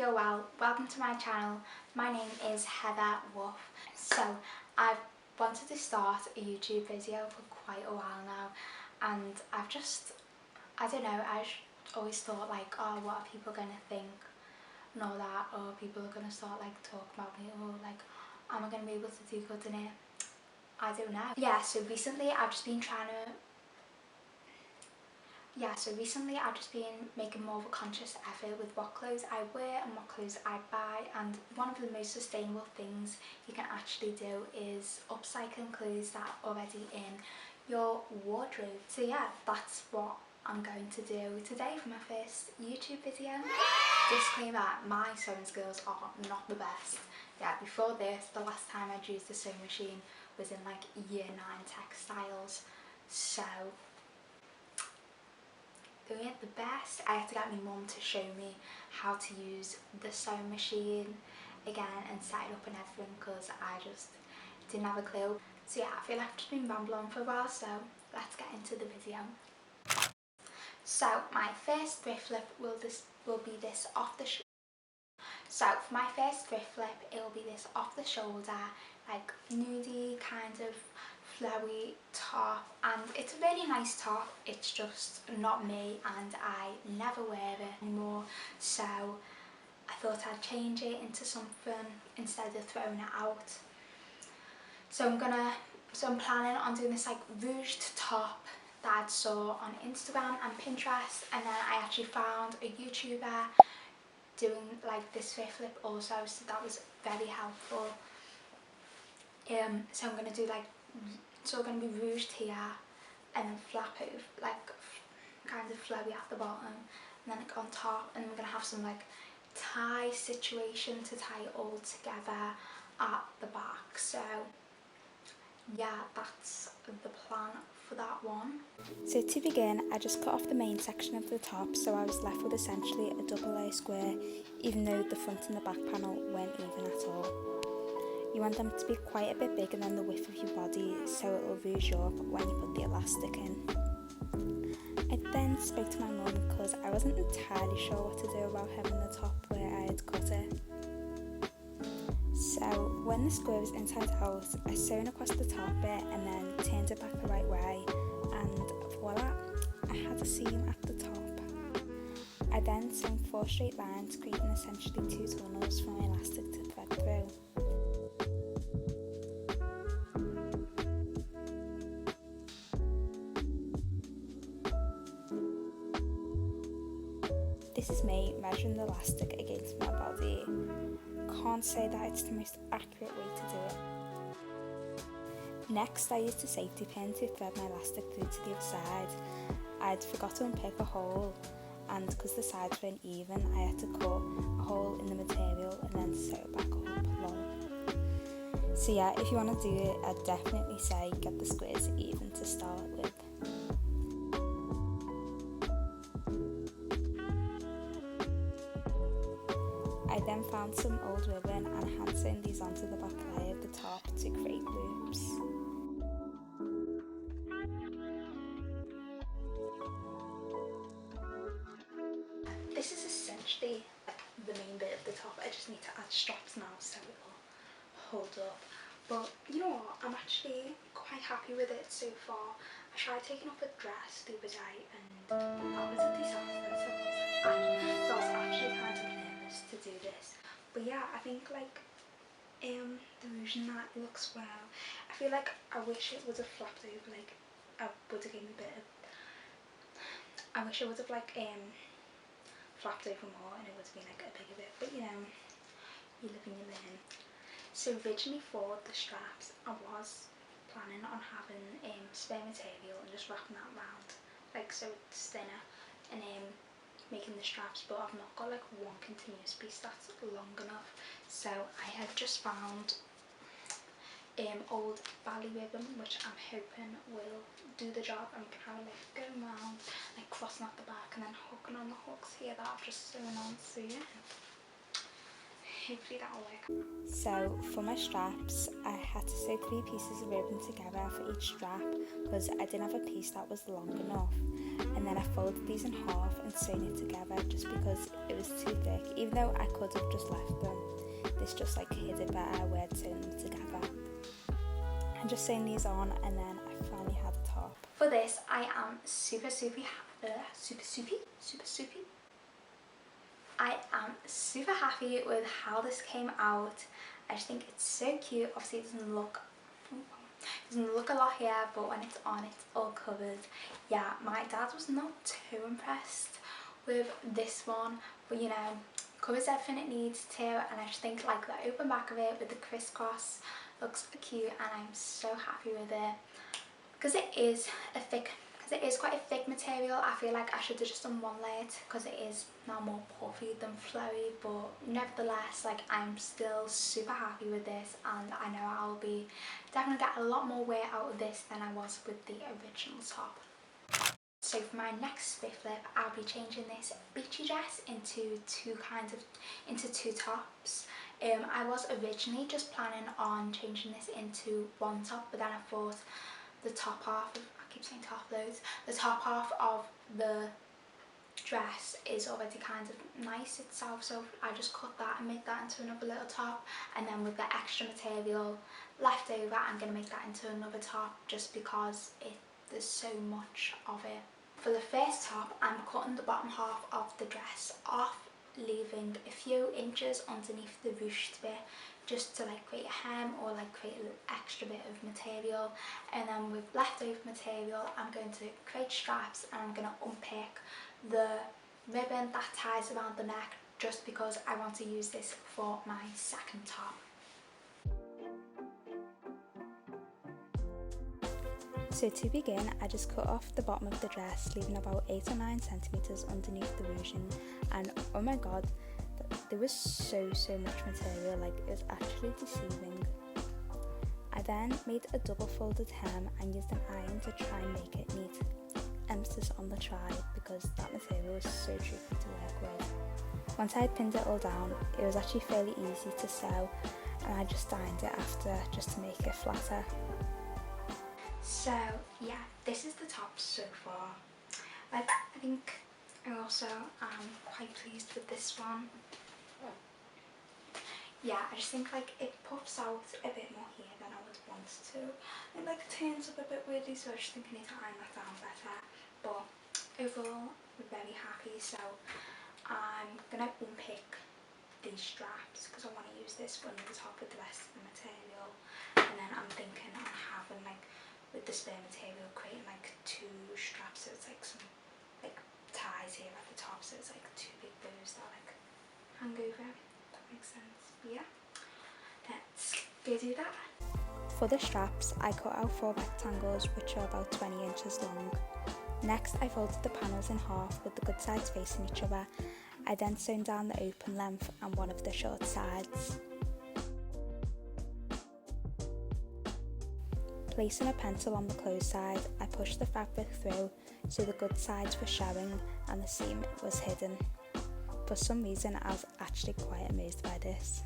you're well. Welcome to my channel. My name is Heather Wolf. So I've wanted to start a YouTube video for quite a while now, and I don't know, always thought like, oh, what are people going to think and all that, or people are going to start like talking about me, or like, am I going to be able to do good in it? I don't know. So recently I've just been making more of a conscious effort with what clothes I wear and what clothes I buy, and one of the most sustainable things you can actually do is upcycling clothes that are already in your wardrobe. So yeah, that's what I'm going to do today for my first YouTube video. Disclaimer, my sewing skills are not the best. Yeah, before this, the last time I'd used the sewing machine was in like year 9 textiles, so doing it the best. I had to get my mum to show me how to use the sewing machine again and set it up and everything, because I just didn't have a clue. So yeah, I feel like I've just been rambling for a while, so let's get into the video. So my first thrift flip will be this off the So for my first thrift flip, it will be this off the shoulder, like nudie kind of flowy top, and it's a really nice top. It's just not me and I never wear it anymore, so I thought I'd change it into something instead of throwing it out. So I'm planning on doing this like ruched top that I saw on Instagram and Pinterest, and then I actually found a YouTuber doing like this thrift flip also, so that was very helpful. So I'm going to do like, so we're going to be ruched here and then flap over, like kind of flowy at the bottom and then like on top, and we're going to have some like tie situation to tie it all together at the back. So yeah, that's the plan for that one. So to begin, I just cut off the main section of the top, so I was left with essentially a double layer square, even though the front and the back panel weren't even at all. You want them to be quite a bit bigger than the width of your body, so it will ruche you up when you put the elastic in. I then spoke to my mum because I wasn't entirely sure what to do about having the top where I had cut it. So when the square was inside out, I sewn across the top bit and then turned it back the right way, and voila, I had a seam at the top. I then sewn 4 straight lines, creating essentially 2 tunnels for my elastic to thread through. This is me measuring the elastic against my body. Can't say that it's the most accurate way to do it. Next, I used a safety pin to thread my elastic through to the other side. I'd forgot to unpick a hole, and because the sides weren't even, I had to cut a hole in the material and then sew it back up long. So yeah, if you want to do it, I'd definitely say get the squares even to start with. I then found some old ribbon and hand sewn these onto the back layer of the top to create loops. This is essentially like the main bit of the top. I just need to add straps now so it will hold up. But you know what, I'm actually quite happy with it so far. I tried taking off a dress the other day and that was a disaster, so I was actually kind of nervous to do this. But yeah, I think like the version that looks well. I feel like I wish it would have flapped over, like I would have given a bit of, I wish it would have like flapped over more and it would have been like a bigger bit, but you know, you live and you learn. So originally for the straps, I was planning on having spare material and just wrapping that around, like so it's thinner, and making the straps, but I've not got like one continuous piece that's long enough. So I have just found old ballet ribbon, which I'm hoping will do the job. I'm kind of like going around, like crossing at the back and then hooking on the hooks here that I've just sewn on. So yeah, hopefully that'll work. So for my straps, I had to sewed 3 pieces of ribbon together for each strap because I didn't have a piece that was long enough, and then I folded these in half and sewn it together just because it was too thick, even though I could have just left them. This just like hid it better where I'd sewn them together. I'm just sewing these on, and then I finally had a top. For this I am super happy with how this came out. I just think it's so cute. Obviously it doesn't look a lot here, but when it's on it's all covered. Yeah, my dad was not too impressed with this one, but you know, covers everything it needs to, and I just think like the open back of it with the crisscross looks cute, and I'm so happy with it. Because it is quite a thick material, I feel like I should have just done one layer because it is now more puffy than flowy, but nevertheless, like, I'm still super happy with this, and I know I'll be definitely getting a lot more wear out of this than I was with the original top. So for my next thrift flip, I'll be changing this beachy dress into two tops. I was originally just planning on changing this into one top, but then I thought the top half, I keep saying top loads, the top half of the dress is already kind of nice itself, so I just cut that and make that into another little top, and then with the extra material left over I'm going to make that into another top just because there's so much of it. For the first top, I'm cutting the bottom half of the dress off, leaving a few inches underneath the ruched bit just to like create a hem or like create a little extra bit of material, and then with leftover material I'm going to create straps, and I'm going to unpick the ribbon that ties around the neck just because I want to use this for my second top. So to begin, I just cut off the bottom of the dress, leaving about 8 or 9 centimeters underneath the ruching, and oh my god, there was so much material, like it was actually deceiving. I then made a double folded hem and used an iron to try and make it neat. Emphasis on the try, because that material was so tricky to work with. Once I had pinned it all down, it was actually fairly easy to sew, and I just ironed it after just to make it flatter. So yeah, this is the top so far. Like, I think I also am quite pleased with this one. Yeah, I just think like it puffs out a bit more here than I would want to. It like turns up a bit weirdly, so I just think I need to iron that down better. But overall, we're very happy, so I'm gonna unpick these straps because I want to use this one on the top with the rest of the material, and then I'm thinking on having like with the spare material creating like 2 straps, so it's like some like ties here at the top, so it's like 2 big bows that like hang over. That makes sense. But yeah, let's go do that. For the straps, I cut out 4 rectangles which are about 20 inches long. Next, I folded the panels in half with the good sides facing each other. I then sewn down the open length and one of the short sides. Placing a pencil on the closed side, I pushed the fabric through so the good sides were showing and the seam was hidden. For some reason, I was actually quite amazed by this.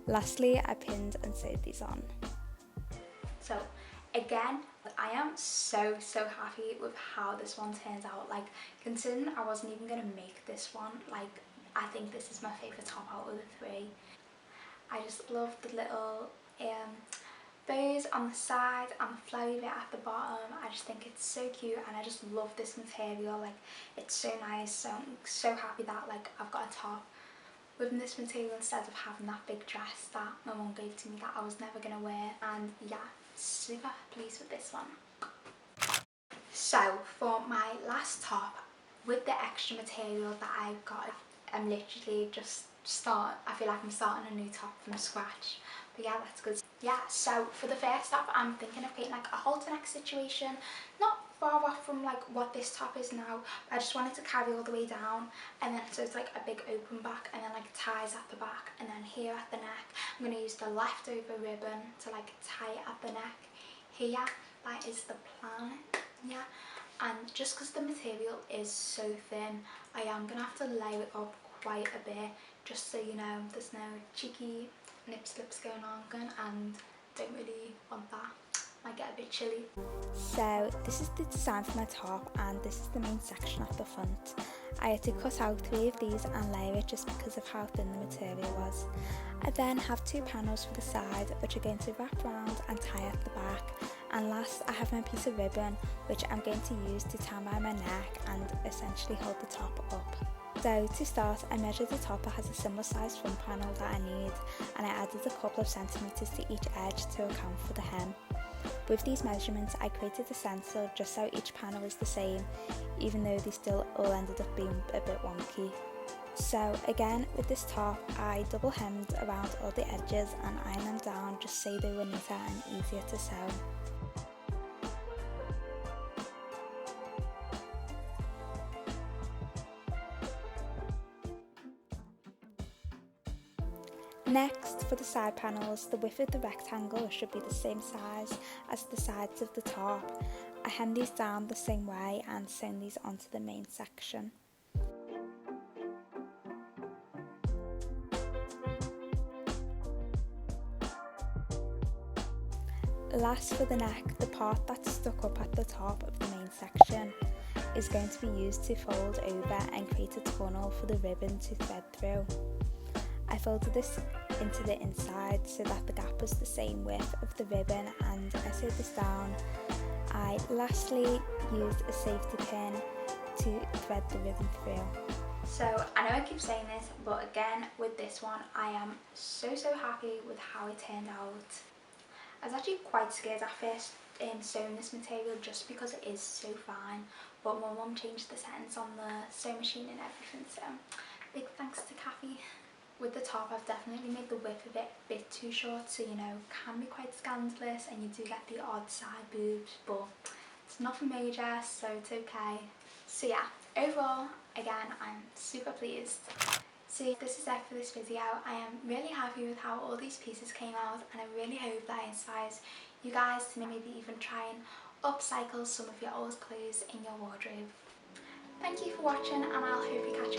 Lastly, I pinned and sewed these on. So again, I am so happy with how this one turns out. Like, considering I wasn't even going to make this one, like, I think this is my favourite top out of the 3. I just love the little bows on the side and the flowy bit at the bottom. I just think it's so cute, and I just love this material. Like, it's so nice, so I'm so happy that like I've got a top with this material instead of having that big dress that my mum gave to me that I was never going to wear. And yeah, super pleased with this one. So for my last top, with the extra material that I've got, I'm literally just I feel like I'm starting a new top from scratch. But yeah, that's good. Yeah, so for the first top, I'm thinking of creating like a halter neck situation, not far off from like what this top is now. I just wanted to carry all the way down, and then so it's like a big open back, and then like ties at the back, and then here at the neck I'm going to use the leftover ribbon to like tie it at the neck here. That is the plan. Yeah, and just because the material is so thin, I am going to have to layer it up quite a bit, just so you know there's no cheeky nip slips going on, and don't really want that. Might get a bit chilly. So this is the design for my top, and this is the main section at the front. I had to cut out 3 of these and layer it just because of how thin the material was. I then have 2 panels for the side which are going to wrap around and tie at the back, and last I have my piece of ribbon which I'm going to use to tie around my neck and essentially hold the top up. So to start, I measured the top that has a similar sized front panel that I need, and I added a couple of centimetres to each edge to account for the hem. With these measurements I created a stencil just so each panel is the same, even though they still all ended up being a bit wonky. So again, with this top I double hemmed around all the edges and ironed them down just so they were neater and easier to sew. Next, for the side panels, the width of the rectangle should be the same size as the sides of the top. I hemmed these down the same way and sewn these onto the main section. Last, for the neck, the part that's stuck up at the top of the main section is going to be used to fold over and create a tunnel for the ribbon to thread through. I folded this into the inside so that the gap was the same width of the ribbon, and I sewed this down. I lastly used a safety pin to thread the ribbon through. So I know I keep saying this, but again with this one I am so happy with how it turned out. I was actually quite scared at first sewing this material just because it is so fine, but my mum changed the settings on the sewing machine and everything, so big thanks to Kathy. With the top I've definitely made the width of it a bit too short, so you know, can be quite scandalous and you do get the odd side boobs, but it's nothing major, so it's okay. So yeah, overall, again, I'm super pleased. So this is it for this video. I am really happy with how all these pieces came out, and I really hope that inspires you guys to maybe even try and upcycle some of your old clothes in your wardrobe. Thank you for watching, and I'll hope you catch